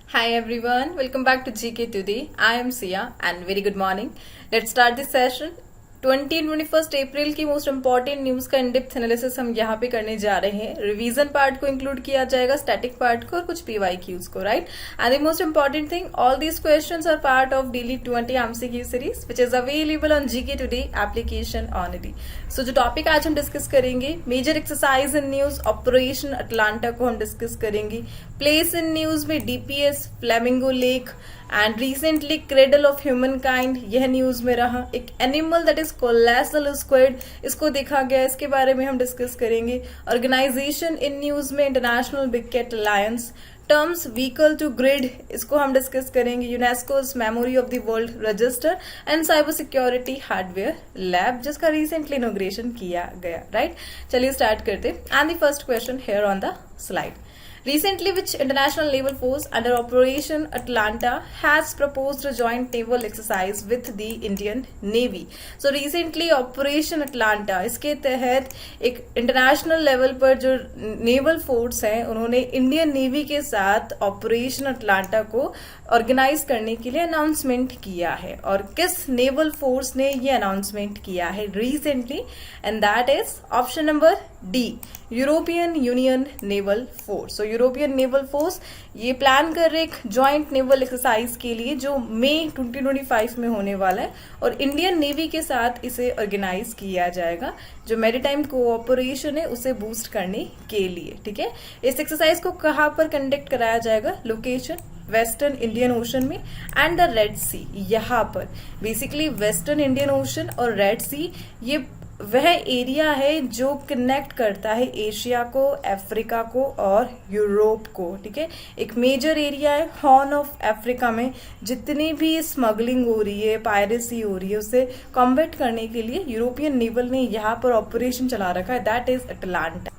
Hi everyone, welcome back to GK Today. I am Sia and very good morning. Let's start this session. 21 अप्रैल की most important news का in-depth analysis हम यहाँ पे करने जा रहे हैं. रिवीजन पार्ट को इंक्लूड किया जाएगा, स्टैटिक पार्ट को और कुछ पीवाईक्यूज को, right. And the most important thing, all these questions are part of daily 20 MCQ series which is available on GK today application only. So जो टॉपिक आज हम डिस्कस करेंगे, major exercise in news, operation Atlanta को हम discuss करेंगे. Place in news में DPS, flamingo lake and recently cradle of humankind, यह news में रहा. एक animal that is colossal squid, इसको देखा गया, इसके बारे में हम डिस्कस करेंगे. ऑर्गेनाइजेशन इन न्यूज में international big cat alliance. Terms vehicle to grid, इसको हम डिस्कस करेंगे. UNESCO's memory of the world register and cyber security hardware lab, जिसका रिसेंटली इनॉग्रेशन किया गया, राइट. चलिए स्टार्ट करते. And the first question here on the slide. Recently, which international naval force under Operation Atlanta has proposed a joint naval exercise with the Indian Navy? So recently Operation Atlanta, इसके तहत एक international level पर जो naval force है उन्होंने Indian navy के साथ operation Atlanta को ऑर्गेनाइज करने के लिए अनाउंसमेंट किया है. और किस नेवल फोर्स ने ये अनाउंसमेंट किया है recently? And that is option number D, European union naval force. European naval force ये प्लान कर रहे एक ज्वाइंट नेवल एक्सरसाइज के लिए जो मई 2025 में होने वाला है और इंडियन नेवी के साथ इसे ऑर्गेनाइज किया जाएगा, जो मैरीटाइम कोऑपरेशन है उसे बूस्ट करने के लिए. ठीक है, इस एक्सरसाइज को कहाँ पर कंडक्ट कराया जाएगा? लोकेशन वेस्टर्न इंडियन ओशन में एंड द रेड सी. यहाँ पर बेसिकली वेस्टर्न इंडियन ओशन और रेड सी ये वह एरिया है जो कनेक्ट करता है एशिया को, अफ्रीका को और यूरोप को. ठीक है, एक मेजर एरिया है. हॉर्न ऑफ अफ्रीका में जितनी भी स्मगलिंग हो रही है, पायरेसी हो रही है, उसे कॉम्बैट करने के लिए यूरोपियन नेवल ने यहाँ पर ऑपरेशन चला रखा है, दैट इज अटलांटा.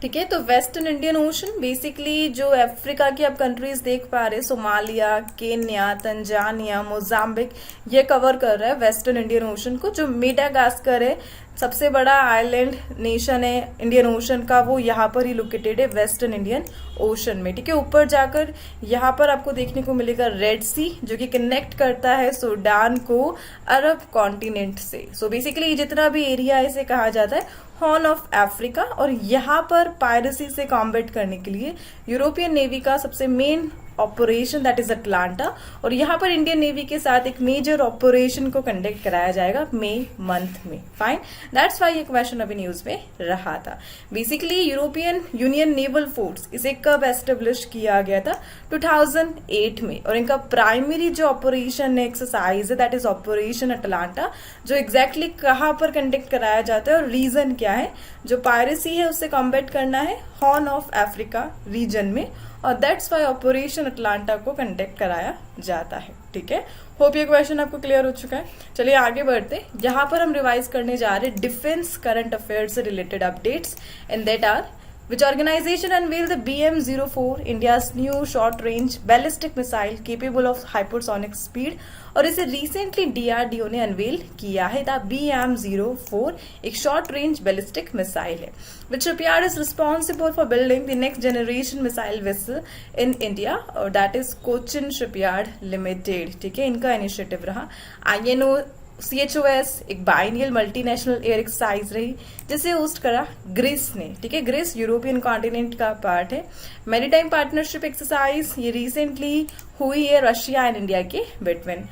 ठीक है, तो वेस्टर्न इंडियन ओशन बेसिकली जो अफ्रीका की आप कंट्रीज देख पा रहे, सोमालिया, केन्या, तंजानिया, मोजाम्बिक, ये कवर कर रहा है वेस्टर्न इंडियन ओशन को. जो मेडागास्कर है, सबसे बड़ा आइलैंड नेशन है इंडियन ओशन का, वो यहाँ पर ही लोकेटेड है वेस्टर्न इंडियन ओशन में. ठीक है, ऊपर जाकर यहाँ पर आपको देखने को मिलेगा रेड सी, जो कि कनेक्ट करता है सूडान को अरब कॉन्टिनेंट से. सो बेसिकली जितना भी एरिया है इसे कहा जाता है हॉर्न ऑफ अफ्रीका. और यहाँ पर पायरेसी से कॉम्बैट करने के लिए यूरोपियन नेवी का सबसे main operation that is Atlanta, और यहाँ पर इंडियन नेवी के साथ एक मेजर ऑपरेशन को कंडक्ट कराया जाएगा मई मंथ में. फाइन, दैट्स वाई ये क्वेश्चन अभी न्यूज में रहा था. Basically European union naval force इसे कब एस्टेब्लिश किया गया था? 2008 में. और इनका प्राइमरी जो ऑपरेशन एक्सरसाइज है दैट इज ऑपरेशन अटलांटा, जो एग्जैक्टली कहाँ पर कंडक्ट कराया जाता है और रीजन क्या है? जो पायरेसी है उससे कॉम्बैट करना है हॉर्न ऑफ अफ्रीका रीजन में, और दैट्स वाई ऑपरेशन अटलांटा को कंडक्ट कराया जाता है. ठीक है, होप ये क्वेश्चन आपको क्लियर हो चुका है. चलिए आगे बढ़ते. यहाँ पर हम रिवाइज करने जा रहे हैं डिफेंस करंट अफेयर्स से related updates, and that are which organization unveiled the BM-04, India's new short-range ballistic missile capable of hypersonic speed. और इसे रिसेंटली डीआरडीओ ने अनवेल किया है. द BM-04 एक शॉर्ट रेंज बैलिस्टिक मिसाइल है which shipyard is responsible for building the next generation missile vessel in India, और that is Cochin shipyard limited. ठीक है, इनका इनिशिएटिव रहा. INO CHOS एक बाइनियल मल्टीनेशनल एयर एक्सरसाइज रही जिसे होस्ट करा ग्रीस ने. ठीक है, ग्रीस यूरोपियन कॉन्टिनेंट का पार्ट है. मैरीटाइम पार्टनरशिप एक्सरसाइज ये रिसेंटली हुई है रशिया एंड इंडिया के बिटवीन.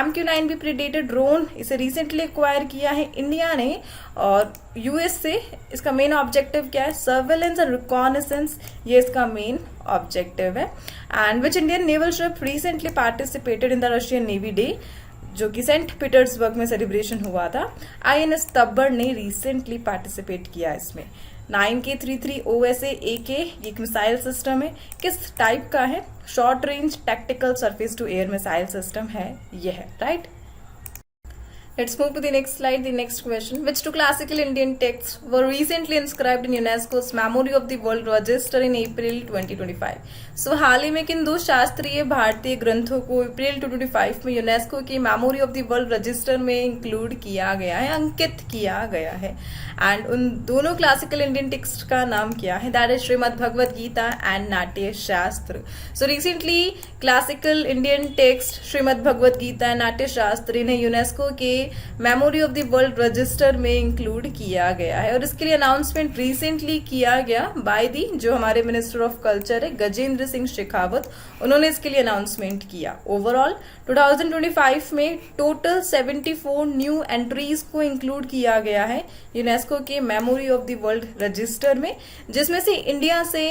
MQ-9B प्रेडेटर ड्रोन इसे रिसेंटली एक्वायर किया है इंडिया ने, और यूएस से. इसका मेन ऑब्जेक्टिव क्या है? सर्वेलेंस एंड रिकॉनेसेंस, ये इसका मेन ऑब्जेक्टिव है. And which Indian naval ship recently participated in the Russian navy day, जो कि सेंट पीटर्सबर्ग में सेलिब्रेशन हुआ था. INS तब्बर ने रिसेंटली पार्टिसिपेट किया इसमें. 9K33 OSA AK एक मिसाइल सिस्टम है. किस टाइप का है? Short range tactical surface to air missile system है यह, right. Let's move to the next slide. The next question: which two classical Indian texts were recently inscribed in UNESCO's Memory of the World Register in April 2025? सो हाल ही में किन दो शास्त्रीय भारतीय ग्रंथों को अप्रैल 2025 में यूनेस्को की memory of the world register में इंक्लूड किया गया है, अंकित किया गया है? एंड उन दोनों क्लासिकल इंडियन टेक्स्ट का नाम क्या है? That is Shrimad Bhagavad Gita and Natya Shastra. So recently classical Indian text Shrimad Bhagavad Gita and Natya Shastra इन्हें यूनेस्को के memory of the world register में इंक्लूड किया गया है, और इसके लिए अनाउंसमेंट रिसेंटली किया गया बाय दी जो हमारे मिनिस्टर ऑफ कल्चर है गजेंद्र सिंह शेखावत. उन्होंने इसके लिए अनाउंसमेंट किया. ओवरऑल 2025 में टोटल 74 न्यू एंट्रीज को इंक्लूड किया गया है यूनेस्को के memory of the world register में, जिसमें से इंडिया से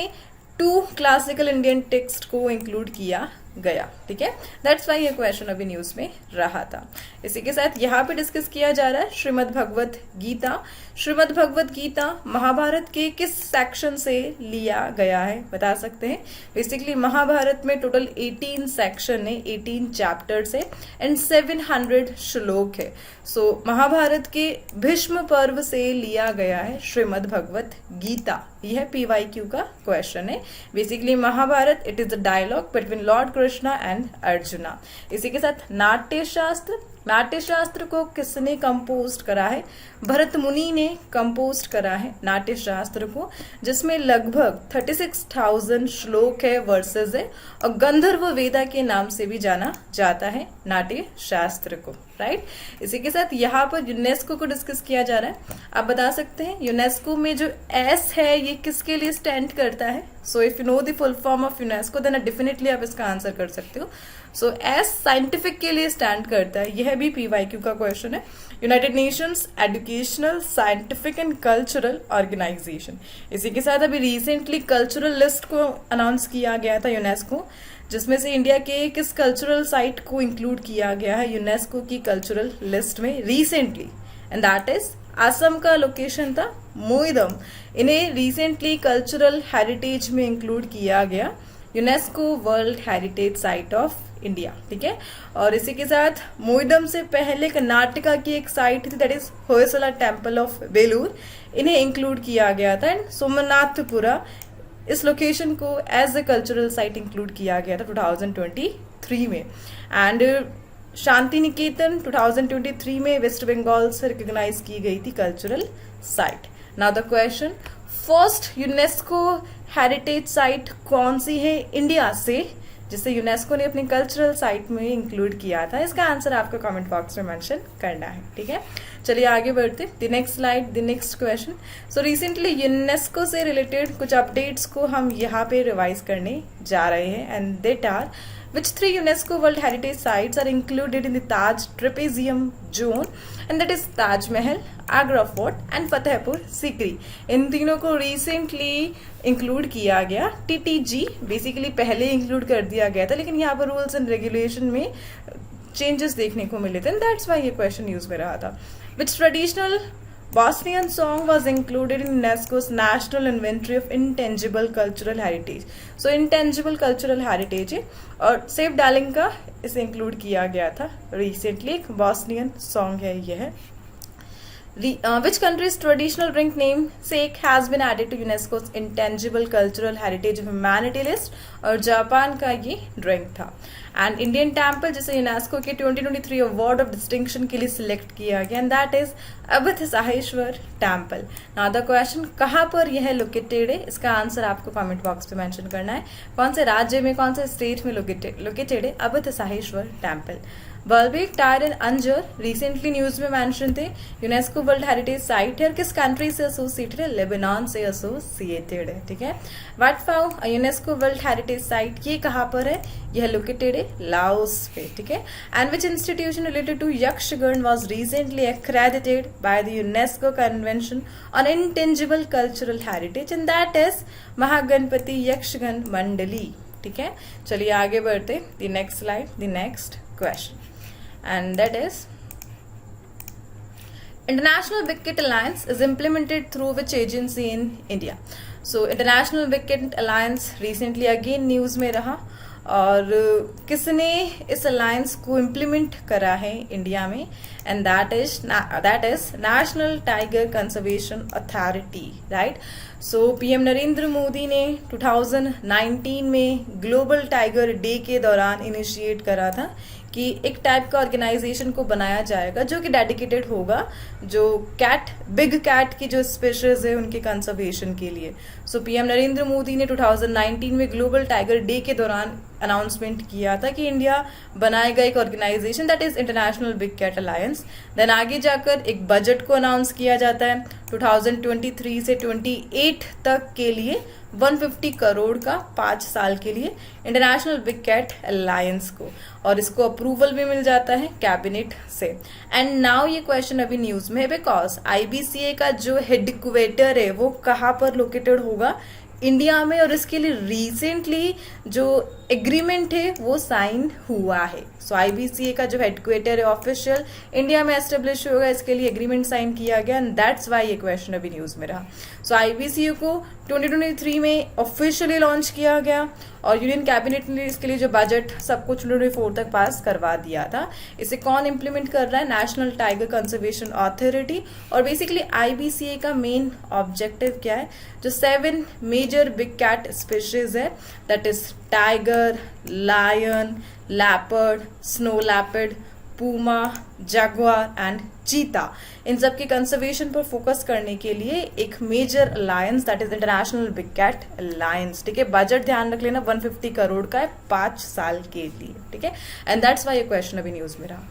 2 क्लासिकल इंडियन टेक्स्ट को इंक्लूड किया गया. ठीक है, दैट्स वाई ये क्वेश्चन अभी न्यूज में रहा था. इसी के साथ यहाँ पे डिस्कस किया जा रहा है श्रीमद् भगवत गीता. श्रीमद् भगवत गीता महाभारत के किस सेक्शन से लिया गया है बता सकते हैं? बेसिकली महाभारत में टोटल 18 सेक्शन है, 18 चैप्टर्स है एंड 700 श्लोक है. सो महाभारत के भीष्म पर्व से लिया गया है श्रीमद् भगवत गीता. यह PYQ का क्वेश्चन है. Basically Mahabharata it is the dialogue between lord Krishna and Arjuna. इसी के साथ नाट्य शास्त्र. नाट्य शास्त्र को किसने कंपोज करा है? भरत मुनि ने कंपोज करा है नाट्य शास्त्र को, जिसमें लगभग 36,000 श्लोक है, वर्सेस है, और गंधर्व वेदा के नाम से भी जाना जाता है नाट्य शास्त्र को. राइट. इसी के साथ यहाँ पर यूनेस्को को डिस्कस किया जा रहा है. आप बता सकते हैं यूनेस्को में जो एस है ये किसके लिए स्टैंड करता है? So if you know the full form of UNESCO then definitely आप इसका आंसर कर सकते हो. सो एस साइंटिफिक के लिए स्टैंड करता है. यह भी PYQ का क्वेश्चन है. United Nations Educational Scientific and Cultural Organization. इसी के साथ अभी रिसेंटली कल्चरल लिस्ट को अनाउंस किया गया था यूनेस्को, जिसमें से इंडिया के किस कल्चरल साइट को इंक्लूड किया गया है यूनेस्को की कल्चरल लिस्ट में recently, and that is Assam का लोकेशन था मोइदम. इन्हें रिसेंटली कल्चरल हेरिटेज में इंक्लूड किया गया, UNESCO world heritage site of India. ठीक है. और इसी के साथ मोइदम से पहले कर्नाटका की एक साइट थी that is Hoysala temple of Vellore. इन्हें इंक्लूड किया गया था. एंड सोमनाथपुरा इस लोकेशन को as a cultural site include किया गया था 2023 में. एंड शांति निकेतन 2023 में वेस्ट बंगाल से रिकॉग्नाइज की गई थी cultural site. Now the question, first UNESCO heritage site कौन सी है इंडिया से जिसे यूनेस्को ने अपनी कल्चरल साइट में इंक्लूड किया था? इसका आंसर आपको कमेंट बॉक्स में मेंशन करना है. ठीक है, चलिए आगे बढ़ते. The next slide, the next question. So recently UNESCO से रिलेटेड कुछ अपडेट्स को हम यहाँ पे रिवाइज करने जा रहे हैं, and that are which 3 UNESCO World Heritage Sites are included in the Taj Trapezium Zone, and that is Taj Mahal, Agra Fort and Fatehpur Sikri. इन तीनों को रिसेंटली इंक्लूड किया गया. TTG बेसिकली पहले इंक्लूड कर दिया गया था, लेकिन यहाँ पर रूल्स एंड रेगुलेशन में चेंजेस देखने को मिले थे, एंड दैट्स वाई ये क्वेश्चन यूज में रहा था. Which traditional Bosnian song was included in UNESCO's National Inventory of Intangible Cultural Heritage. So intangible cultural heritage है, और सेफ डार्लिंग का इसे इंक्लूड किया गया था रिसेंटली. एक बॉस्नियन सॉन्ग है यह. Which country's traditional drink namesake has been added to UNESCO's Intangible Cultural Heritage of Humanity list? और जापान का ये ड्रिंक था. एंड इंडियन टेम्पल जिसे यूनेस्को के 2023 अवार्ड ऑफ डिस्टिंक्शन के लिए सिलेक्ट किया गया, and that is Avadhsaheshwar temple. Now the question, कहाँ पर यह लोकेटेड है? इसका आंसर आपको कमेंट बॉक्स में मेंशन करना है. कौन से राज्य में, कौन से स्टेट में लोकेटेड है Avadhsaheshwar temple? Baalbek, Tyre and Anjar recently news में मेंशन थे. यूनेस्को वर्ल्ड हेरिटेज साइट है, और किस कंट्री से एसोसिएटेड है? लेबनान से एसोसिएटेड है. ठीक है. वाटफाउ यूनेस्को वर्ल्ड हेरिटेज साइट, ये कहाँ पर है? यह लोकेटेड है लाओस पे. ठीक है. And which institution related to Yakshagana was recently accredited by the UNESCO convention on intangible cultural heritage, and that is Mahaganapati Yakshagana Mandali. ठीक है. चलिए आगे बढ़ते. The next slide, the next question, and that is International Wicket Alliance is implemented through which agency in India? So International Wicket Alliance recently again news में रहा, और किसने इस अलायंस को इम्प्लीमेंट करा है इंडिया में, and that is national Tiger Conservation authority, right. So PM Narendra Modi ने 2019 में ग्लोबल टाइगर डे के दौरान इनिशिएट करा था कि एक टाइप का ऑर्गेनाइजेशन को बनाया जाएगा जो कि डेडिकेटेड होगा जो बिग कैट की जो स्पीशीज है उनके कंजर्वेशन के लिए। सो पीएम नरेंद्र मोदी ने 2019 में ग्लोबल टाइगर डे के दौरान अनाउंसमेंट किया था कि इंडिया बनाएगा एक organization that is international big cat alliance. Then आगे जाकर एक बजट को अनाउंस किया जाता है 2023 से 28 तक के लिए 150 करोड़ का 5 साल के लिए इंटरनेशनल बिग कैट अलायंस को, और इसको अप्रूवल भी मिल जाता है कैबिनेट से। एंड नाउ ये क्वेश्चन अभी न्यूज में है बिकॉज आईबीसीए का जो हेडक्वार्टर है वो कहाँ पर लोकेटेड होगा, इंडिया में, और इसके लिए रिसेंटली जो एग्रीमेंट है वो साइन हुआ है। सो आईबीसीए का जो हेडक्वार्टर है ऑफिशियल इंडिया में एस्टेब्लिश होगा, इसके लिए एग्रीमेंट साइन किया गया एंड दैट्स वाई ये क्वेश्चन अभी न्यूज में रहा। सो आईबीसीए को 2023 में ऑफिशियली लॉन्च किया गया और यूनियन कैबिनेट ने इसके लिए जो बजट सब कुछ 2024 तक पास करवा दिया था। इसे कौन इम्प्लीमेंट कर रहा है, नेशनल टाइगर कंजर्वेशन अथॉरिटी। और बेसिकली आईबीसीए का मेन ऑब्जेक्टिव क्या है, जो 7 मेजर बिग कैट स्पीशीज है that is tiger, lion, leopard, snow leopard, puma, jaguar and cheetah, इन सब के कंजर्वेशन पर फोकस करने के लिए एक major alliance that is international big cat alliance, ठीक है। बजट ध्यान रख लेना 150 करोड़ का है 5 साल के लिए, ठीक है। एंड दैट्स वाई ये क्वेश्चन अभी न्यूज में रहा।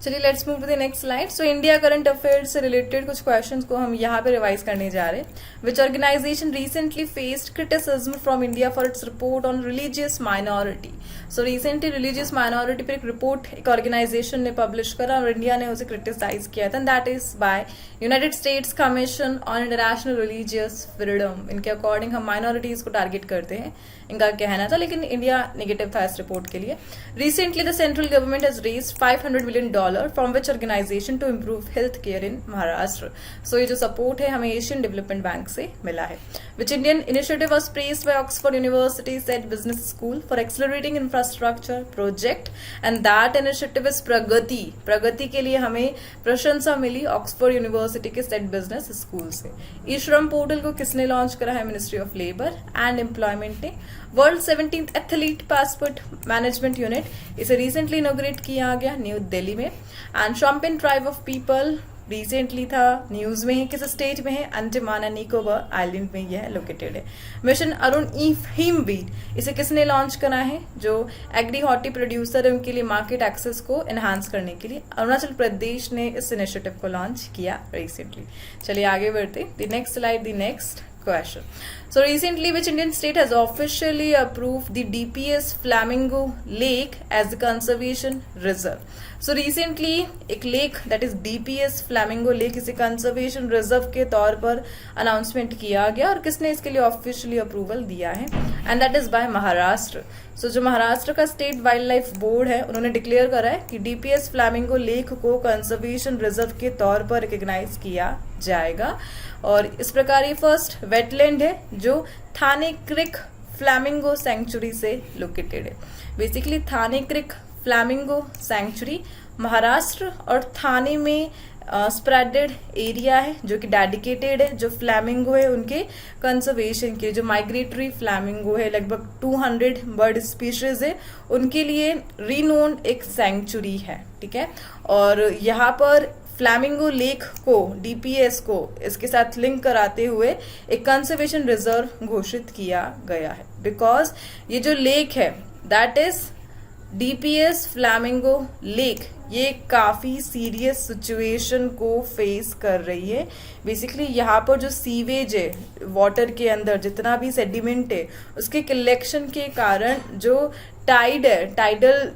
चलिए let's move to the next slide. So India current affairs से रिलेटेड कुछ क्वेश्चंस को हम यहाँ पे रिवाइज करने जा रहे हैं। Which organisation recently faced criticism from India for its report on religious minority. So recently religious minority पर एक रिपोर्ट एक ऑर्गेनाइजेशन ने पब्लिश करा और इंडिया ने उसे क्रिटिसाइज किया था, that is bye United states commission on international religious freedom. इनके अकॉर्डिंग हम माइनॉरिटीज को टारगेट करते हैं, इनका कहना था, लेकिन इंडिया नेगेटिव था इस रिपोर्ट के लिए। Recently the central government has raised $500 million from which organisation to improve health care in Maharashtra. So ये जो सपोर्ट है हमें एशियन डेवलपमेंट बैंक से मिला है। Which Indian initiative was praised by Oxford University Said business school for accelerating infrastructure project and that initiative is Pragati. Pragati के लिए हमें प्रशंसा मिली ऑक्सफोर्ड यूनिवर्सिटी के सेट बिजनेस स्कूल से। ई श्रम पोर्टल को किसने लॉन्च करा है, ministry of labour and employment ने। World 17th athlete passport management unit, इसे रिसेंटली इनॉग्रेट किया गया न्यू दिल्ली में। And Shompen tribe of people recently था, न्यूज में है, किस स्टेट में है, अंडमान एंड निकोबार आइलैंड में यह लोकेटेड है। मिशन अरुण हिमवीर, इसे किसने लॉन्च करा है, जो एग्री हॉर्टी प्रोड्यूसर है उनके लिए मार्केट एक्सेस को एनहांस करने के लिए अरुणाचल प्रदेश ने इस इनिशिएटिव को लॉन्च किया रिसेंटली। चलिए आगे बढ़ते, the next slide, the next question. So recently, which Indian state has officially approved the DPS Flamingo Lake as a conservation reserve? So recently, एक lake that is DPS Flamingo Lake इसे conservation reserve के तौर पर announcement किया गया और किसने इसके लिए ऑफिशियली अप्रूवल दिया है, and that is by Maharashtra. So जो महाराष्ट्र का स्टेट वाइल्ड लाइफ बोर्ड है उन्होंने डिक्लेयर करा है कि डीपीएस फ्लैमिंगो लेक को कंजर्वेशन रिजर्व के तौर पर रिकॉग्नाइज किया जाएगा और इस प्रकार ये फर्स्ट वेटलैंड है जो थाने क्रिक फ्लैमिंगो सेंचुरी से लोकेटेड है। बेसिकली थाने क्रिक फ्लैमिंगो सेंचुरी महाराष्ट्र और थाने में स्प्रेडेड एरिया है जो कि डेडिकेटेड है, जो फ्लैमिंगो है उनके कंजर्वेशन के, जो माइग्रेटरी फ्लैमिंगो है लगभग 200 बर्ड स्पीशीज है उनके लिए रिनोन्ड एक सेंचुरी है, ठीक है। और यहाँ पर फ्लैमिंगो लेक को, डीपीएस को इसके साथ लिंक कराते हुए एक कंजर्वेशन रिजर्व घोषित किया गया है, बिकॉज ये जो लेक है that is DPS flamingo lake, ये काफी सीरियस सिचुएशन को फेस कर रही है। बेसिकली यहाँ पर जो सीवेज है, वाटर के अंदर जितना भी सेडिमेंट है उसके कलेक्शन के कारण जो टाइड है, टाइडल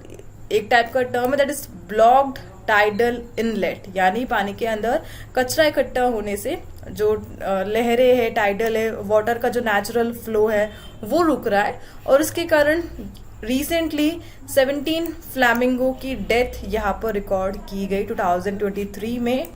एक टाइप का टर्म है that is blocked tidal inlet, यानी पानी के अंदर कचरा इकट्ठा होने से जो लहरें है, टाइडल है, वाटर का जो नेचुरल फ्लो है वो रुक रहा है और इसके कारण रिसेंटली 17 फ्लैमिंगो की डेथ यहाँ पर रिकॉर्ड की गई 2023 में।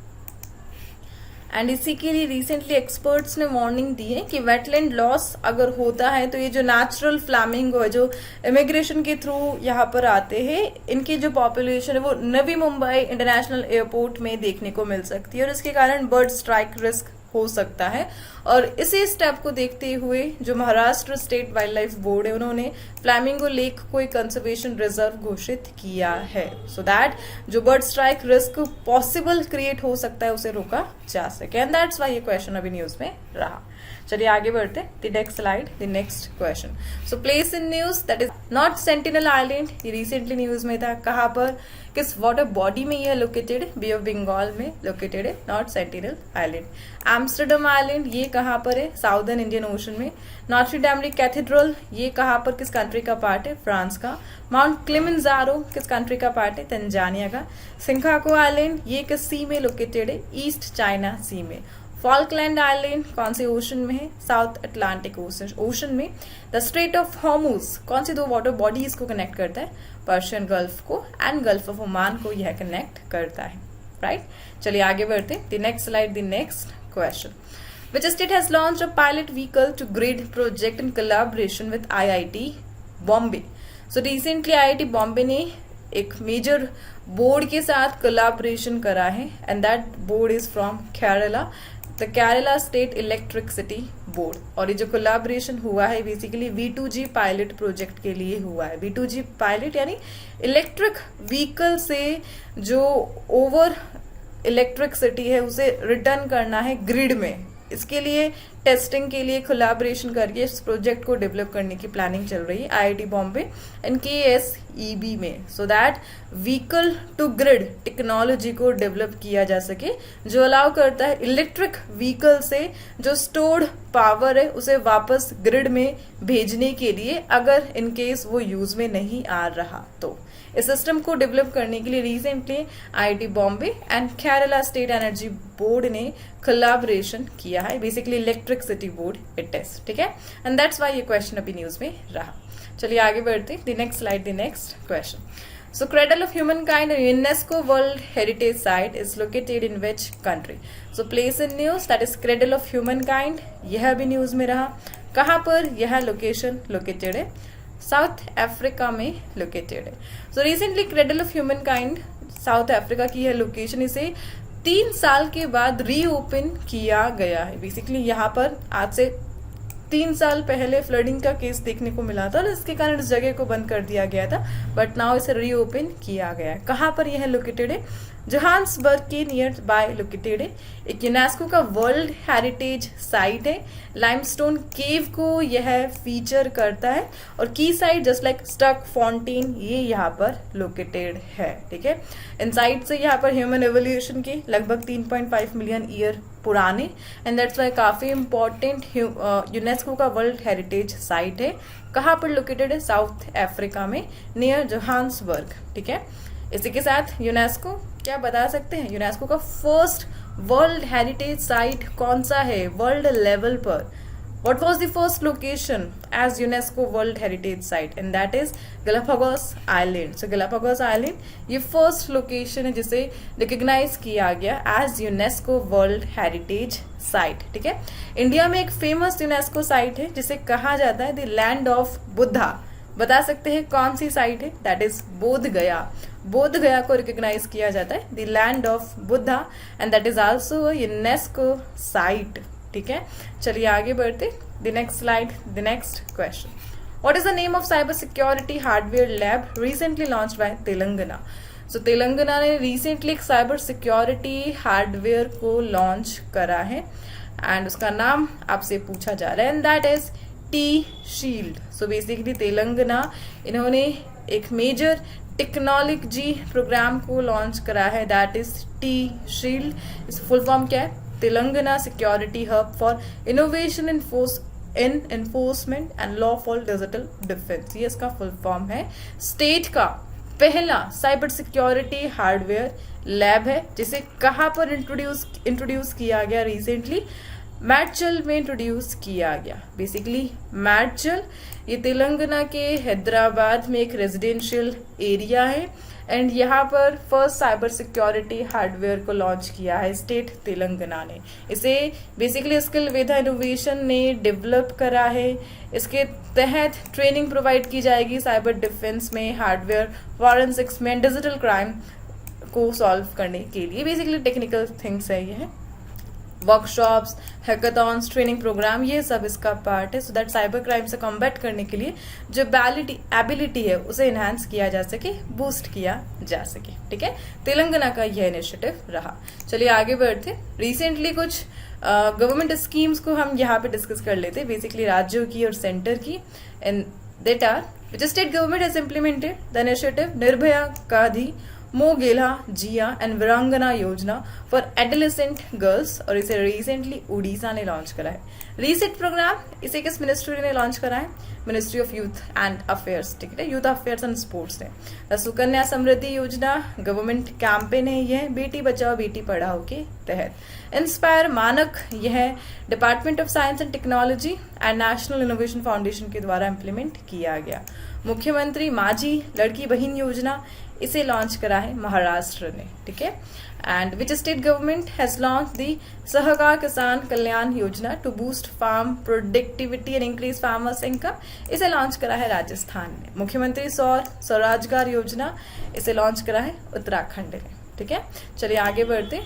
एंड इसी के लिए रिसेंटली एक्सपर्ट्स ने वार्निंग दी है कि वेटलैंड लॉस अगर होता है तो ये जो नेचुरल फ्लैमिंगो है जो इमिग्रेशन के थ्रू यहाँ पर आते हैं, इनकी जो पॉपुलेशन है वो नवी मुंबई इंटरनेशनल एयरपोर्ट में देखने को मिल सकती है और इसके कारण बर्ड स्ट्राइक रिस्क हो सकता है। और इसी स्टेप को देखते हुए जो Maharashtra state wild life board है उन्होंने फ्लैमिंगो लेक को एक कंजर्वेशन रिजर्व घोषित किया है, सो दैट जो bird strike risk possible create हो सकता है उसे रोका जा सके। एंड दैट्स व्हाई ये क्वेश्चन अभी न्यूज में रहा। चलिए आगे बढ़ते the next slide, the next question. So place in news that is not sentinel island, ये रिसेंटली न्यूज में था। कहाँ पर, किस वाटर बॉडी में यह लोकेटेड, बे ऑफ बंगाल में लोकेटेड है, not sentinel island. Amsterdam island, ये कहाँ पर है, साउदर्न इंडियन ओशन में। नॉट्रे डैम कैथेड्रल, ये कहाँ पर, किस कंट्री का पार्ट है, फ्रांस का। माउंट क्लिमंजारो किस कंट्री का पार्ट है, तंजानिया का। सिंकाको आइलैंड, ये किस सी में लोकेटेड है, ईस्ट चाइना सी में। फॉल्कलैंड आइलैंड कौन से ओशन में है, साउथ अटलांटिक ओशन में। द स्ट्रेट ऑफ हॉर्मुज कौन सी दो वाटर बॉडीज को कनेक्ट करता है, पर्शियन गल्फ को एंड गल्फ ऑफ ओमान को यह कनेक्ट करता है, राइट। चलिए आगे बढ़ते, the next slide, the next question. Which state has launched a pilot vehicle to grid project in collaboration with IIT Bombay? So recently IIT Bombay ने एक major board के साथ कोलैबोरेशन करा है and that board is from Kerala, the Kerala state electricity board. और ये जो collaboration हुआ है बेसिकली V2G पायलट प्रोजेक्ट के लिए हुआ है। V2G पायलट यानी इलेक्ट्रिक व्हीकल से जो ओवर इलेक्ट्रिसिटी है उसे रिटर्न करना है ग्रिड में। इसके लिए टेस्टिंग के लिए कोलैबोरेशन करके इस प्रोजेक्ट को डेवलप करने की प्लानिंग चल रही है IIT बॉम्बे एंड KSEB में, so that vehicle to grid technology को डेवलप किया जा सके जो अलाउ करता है इलेक्ट्रिक व्हीकल से जो स्टोर्ड पावर है उसे वापस ग्रिड में भेजने के लिए अगर इन केस वो यूज में नहीं आ रहा तो। इस सिस्टम को डेवलप करने के लिए recently IIT Bombay and Kerala state energy board ने कोलैबोरेशन किया है, basically electric city board it is, ठीक है। एंड दैट्स व्हाई ये क्वेश्चन अभी न्यूज में रहा। चलिए आगे बढ़ते, the next slide, the next question. So cradle of human kind UNESCO world heritage site is located in which country? So place in news that is cradle of humankind, यह भी news में रहा। कहाँ पर यह location located है, south Africa में located है। So recently cradle of human kind south Africa की यह लोकेशन इसे 3 साल के बाद रीओपन किया गया है। बेसिकली यहाँ पर आज से 3 साल पहले फ्लडिंग का केस देखने को मिला था और इसके कारण इस जगह को बंद कर दिया गया था, बट नाउ इसे रीओपन किया गया है। कहाँ पर यह लोकेटेड है, जोहान्सबर्ग के नियर बाय लोकेटेड है। एक यूनेस्को का वर्ल्ड हेरिटेज साइट है। लाइमस्टोन केव को यह फीचर करता है और की site just like stuck fountain ये यहाँ पर लोकेटेड है, ठीक है। इन साइट से यहाँ पर ह्यूमन एवोल्यूशन के लगभग 3.5 मिलियन ईयर पुराने एंड दैट्स वाई काफी इंपॉर्टेंट यूनेस्को का वर्ल्ड हेरिटेज साइट है। कहाँ पर लोकेटेड है, साउथ अफ्रीका में नियर जोहान्सबर्ग, ठीक है। इसी के साथ यूनेस्को क्या बता सकते हैं, यूनेस्को का फर्स्ट वर्ल्ड हेरिटेज साइट कौन सा है वर्ल्ड लेवल पर? What was the first location as UNESCO World Heritage Site? And that is Galapagos Island. So Galapagos Island ये फर्स्ट लोकेशन है जिसे रिकग्नाइज किया गया as UNESCO world heritage site, ठीक है। इंडिया में एक फेमस यूनेस्को साइट है जिसे कहा जाता है द लैंड ऑफ बुद्धा। बता सकते हैं कौन सी साइट है? That is Bodh Gaya. बोध गया को रिकग्नाइज किया जाता है the land of Buddha and that is also UNESCO site, ठीक है। चलिए आगे बढ़ते, the next slide, the next question. What is the name of cyber security hardware lab recently launch by Telangana? So Telangana ने रिसेंटली एक साइबर सिक्योरिटी हार्डवेयर को launch करा है एंड उसका नाम आपसे पूछा जा रहा है and that is T-Shield। So basically Telangana इन्होंने एक मेजर टेक्नोलॉजी प्रोग्राम को लॉन्च करा है दैट इज T-Shield। इस फुल फॉर्म क्या है? Telangana security hub for innovation in enforcement and law for digital defence, ये इसका फुल फॉर्म है। स्टेट का पहला साइबर सिक्योरिटी हार्डवेयर लैब है जिसे कहाँ पर इंट्रोड्यूस किया गया रिसेंटली? मैडचल में इंट्रोड्यूस किया गया। बेसिकली मैडचल ये तेलंगाना के हैदराबाद में एक रेजिडेंशियल एरिया है एंड यहाँ पर फर्स्ट साइबर सिक्योरिटी हार्डवेयर को लॉन्च किया है स्टेट तेलंगाना ने। इसे बेसिकली स्किल वेदा इनोवेशन ने डेवलप करा है। इसके तहत ट्रेनिंग प्रोवाइड की जाएगी साइबर डिफेंस में, हार्डवेयर फॉरेंसिक्स में, डिजिटल क्राइम को सॉल्व करने के लिए। बेसिकली टेक्निकल थिंग्स है ये, वर्कशॉप्स, हैकाथॉन्स, ट्रेनिंग प्रोग्राम, ये सब इसका पार्ट है, सो दैट साइबर क्राइम से कॉम्बैट करने के लिए जो एबिलिटी है उसे इनहांस किया जा सके, बूस्ट किया जा सके। ठीक है, तेलंगाना का यह इनिशिएटिव रहा। चलिए आगे बढ़ते। रिसेंटली कुछ गवर्नमेंट स्कीम्स को हम यहाँ पे डिस्कस कर लेते, बेसिकली राज्यों की और सेंटर की। And that are which state government has implemented the initiative Nirbhaya Gandhi मोगेला जिया and Veerangana Yojana for adolescent girls, और इसे रिसेंटली उड़ीसा ने लॉन्च करा है। रीसेट प्रोग्राम इसे किस मिनिस्ट्री ने लॉन्च करा है? Ministry of youth and affairs, ठीक है, यूथ अफेयर्स एंड स्पोर्ट्स ने। सुकन्या समृद्धि योजना गवर्नमेंट कैंपेन है यह बेटी बचाओ बेटी पढ़ाओ के तहत। इंस्पायर मानक यह department of science and technology and national innovation foundation के द्वारा इम्प्लीमेंट किया गया। मुख्यमंत्री माझी लड़की बहन योजना इसे लॉन्च करा है महाराष्ट्र ने। ठीक है, and which state government has launch the Sahkar Kisan Kalyan Yojana to boost farm productivity and increase farmers income, इसे लॉन्च करा है राजस्थान ने। मुख्यमंत्री स्वरोजगार योजना इसे लॉन्च करा है उत्तराखंड ने। ठीक है, चलिए आगे बढ़ते।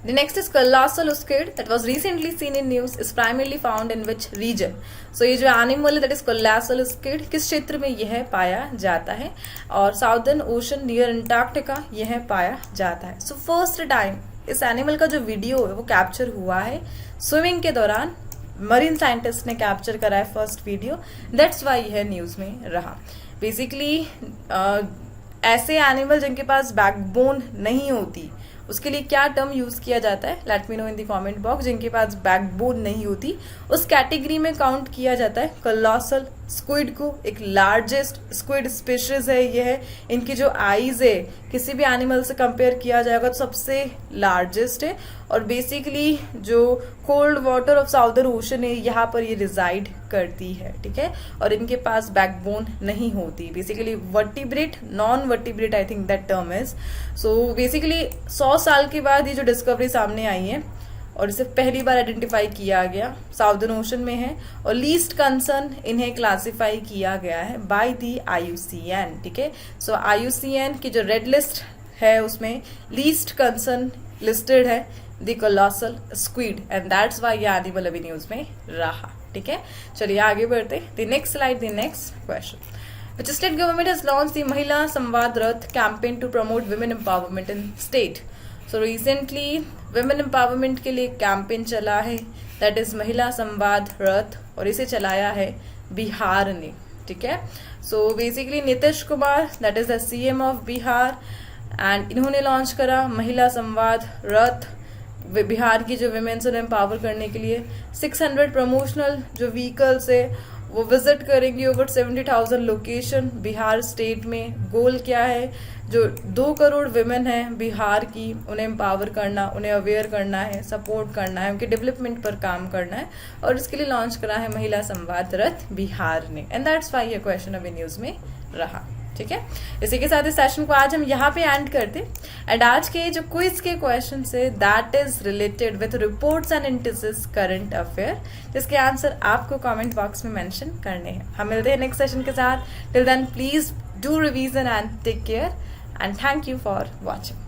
The next is colossal squid that was recently seen in news is primarily found in which region? So ये जो एनिमल है that is colossal squid किस क्षेत्र में यह पाया जाता है? और साउदर्न ओशन नियर अंटार्कटिका यह पाया जाता है। सो फर्स्ट टाइम इस एनिमल का जो वीडियो है वो कैप्चर हुआ है स्विमिंग के दौरान। मरीन साइंटिस्ट ने कैप्चर करा है फर्स्ट वीडियो, दैट्स वाई यह न्यूज में रहा। बेसिकली ऐसे एनिमल जिनके पास बैकबोन नहीं होती उसके लिए क्या टर्म यूज किया जाता है? Let me know in the comment box. जिनके पास बैकबोन नहीं होती उस कैटेगरी में काउंट किया जाता है कोलोसल स्क्विड को। एक लार्जेस्ट स्क्विड स्पीशीज है यह। इनकी जो आईज है किसी भी एनिमल से कंपेयर किया जाएगा तो सबसे लार्जेस्ट है, और बेसिकली जो cold water of southern ocean है यहाँ पर ये रिजाइड करती है। ठीक है, और इनके पास बैकबोन नहीं होती। Basically vertebrate, non vertebrate I think that term is. So basically 100 साल के बाद ये जो डिस्कवरी सामने आई है और इसे पहली बार आइडेंटिफाई किया गया, साउदर्न ओशन में है, और लीस्ट कंसर्न इन्हें क्लासिफाई किया गया है बाय दी IUCN। ठीक है, सो IUCN की जो रेड लिस्ट है उसमें लीस्ट कंसर्न लिस्टेड है the colossal squid, and that's why ये एनिमल अभी न्यूज में रहा। ठीक है, चलिए आगे बढ़ते। The next slide, the next question. Which state government has launched the महिला संवाद रथ campaign to promote women empowerment in state? So recently women empowerment के लिए कैंपेन चला है, that is महिला संवाद रथ, और इसे चलाया है बिहार ने। ठीक है, so basically Nitish Kumar that is the CM of Bihar, and इन्होंने लॉन्च करा महिला संवाद रथ। बिहार की जो विमेन्स उन्हें एम्पावर करने के लिए 600 प्रमोशनल जो व्हीकल्स है वो विजिट करेंगे ओवर 70,000 लोकेशन बिहार स्टेट में। गोल क्या है? जो 2 करोड़ विमेन हैं बिहार की, उन्हें एम्पावर करना, उन्हें अवेयर करना है, सपोर्ट करना है, उनके डेवलपमेंट पर काम करना है, और इसके लिए लॉन्च करा है महिला संवाद रथ बिहार ने। एंड दैट्स व्हाई ये क्वेश्चन अभी न्यूज में रहा। ठीक है, इसी के साथ इस सेशन को आज हम यहाँ पे एंड करते। एंड आज के जो क्विज के क्वेश्चन है that is related with reports and indices current affair, जिसके आंसर आपको कमेंट बॉक्स में मेंशन करने हैं। हम मिलते हैं नेक्स्ट सेशन के साथ। Till then please do revision and take care, and thank you for watching.